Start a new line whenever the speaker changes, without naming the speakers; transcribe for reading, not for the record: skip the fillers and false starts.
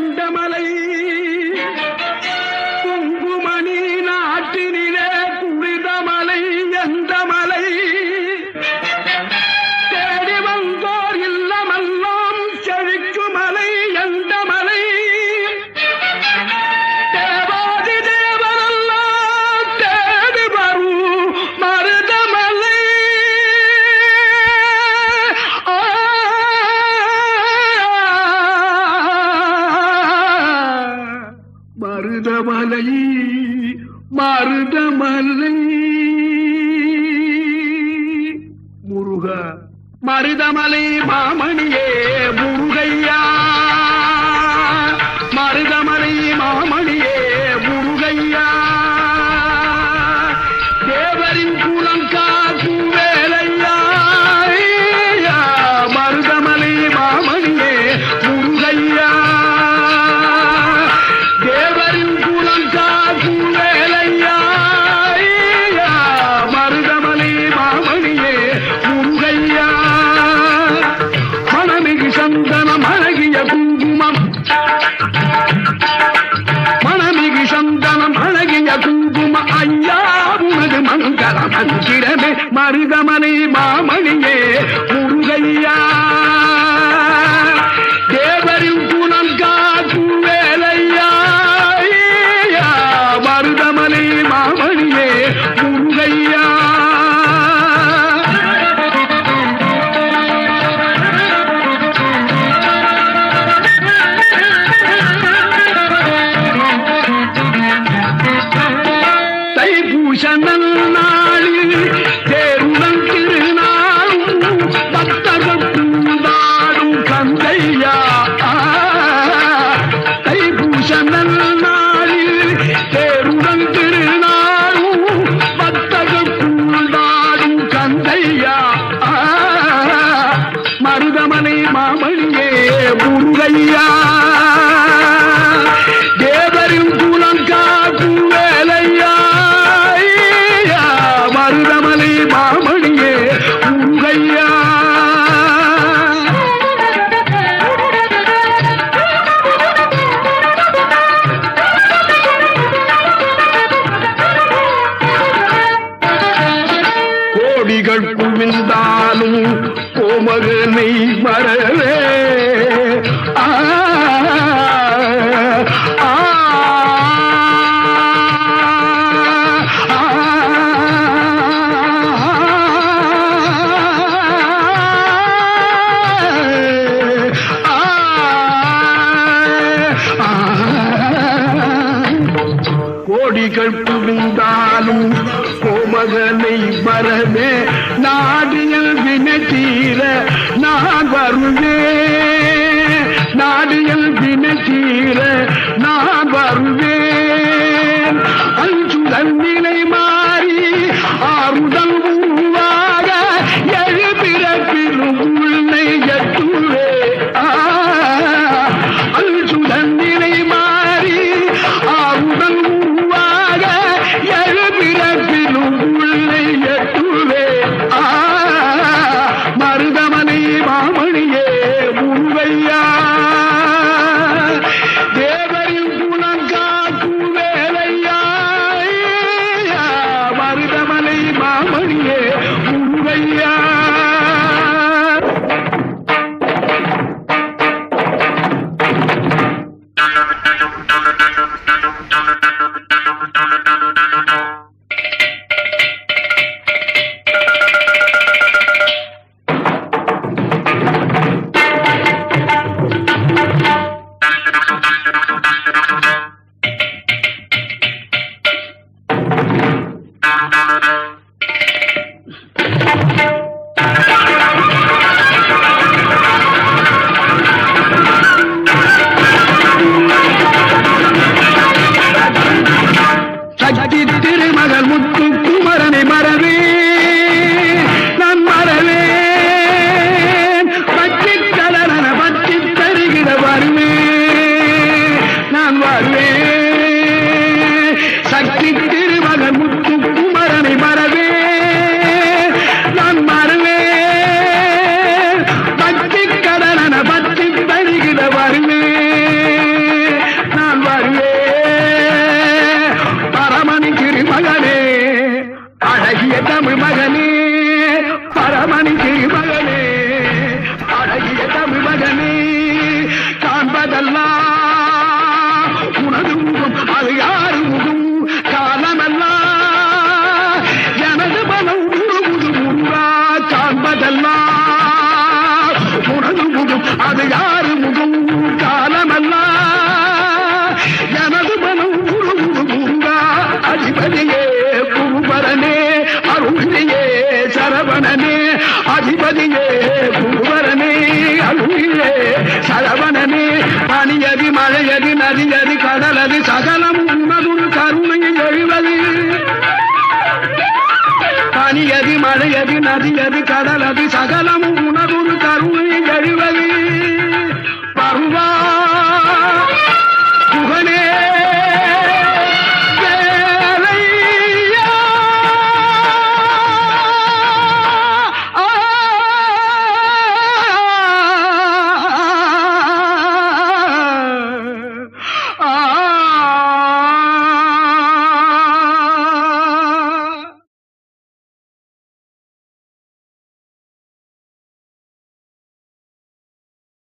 கொண்டமலை குங்குமணி நாட்டினிலே குறிதமலை எந்த மலை தேடி வந்தோர் இல்லமெல்லாம் செழிக்குமலை எந்த மலை தேவாதி தேவரெல்லாம் தேடி வரும் மருதமலை மருதமலை மருதமலை முருகா மருதமலை மாமணியே முருகையா மருதமலை மாமணியே முருகையா தேவரின் குலம் காக்கும் வேலையா மருதமலை மாமணியே முருகையா தேவரின் குலம் காக்கும் வேலையா மருதமலை மாமணியே முருகையா மணமிகு சந்தனம் அழகிய குங்குமம் மணமிகு சந்தனம் அழகிய குங்கும ஐயா உனது மங்கள மந்திரமே மருதமலை மாமணியே முருகையா தேவரின் குலம் காக்கும் வேலையா மருதமலை மாமணியே முருகையா தைப்பூசனல் நாளில் தேருடன் திருநாளும் பக்தர்கள் கூடாடும் கந்தையா தைப்பூசனல் நாளில் தேருடன் திருநாளும் பக்தர்கள் கூடாடும் கந்தையா மருதமலை மாமணியே முருகையா தேவரின் குலம் காக்கும் வேலையா மருதமலை மாமணியே முருகையா கோடிகள் குவிந்தாலும் கோமகனை மறவே கோடிகள் குவிந்தாலும் கோமகனை மரமே நாடியல் வினத்தீர நான் வருவேன் நாடியல் வினத்தீர நான் வருவேன் அஞ்சுதல் நிலை மாறி ஆறுதல் உருவாக எழுபிறப்பிலும் உள்ளை எட்டுவே அஞ்சுதல் நிலை மாறி ஆறுதல் உருவாக எழுபிறப்பிலும் உள்ளை எட்டுவே மருதமலை மாமணியே முருகையா தேவரின் குலம் காக்கும் வேலையா மருதமலை மாமணியே முருகையா சக்தி திருமகள் முத்து குமரனை மறவே நான் மறவேன் பச்சை கலரன பச்சை தருகிற வருவேன் நான் வருவேன் காண்பதெல்லாம் உனது முகம் அது யாரு முகம் காலமெல்லாம் எனது மனம் உருகுது முருகா காண்பதெல்லாம் உனது முகம் அது யாரு முகம் காலமெல்லாம் எனது மனம் உருகுது முருகா அதிபதியே குருபரனே அருளியே சரவணனே அதிபதியே குருபரனே அருளியே சரவணனே பனியதி மழையதி நதியதி கடலது சகலம் உனதுரு கருணையில் எழுவது பனியதி மழையதி நதியதி கடலது சகலம் உனதுரு கருணையில் எழுவது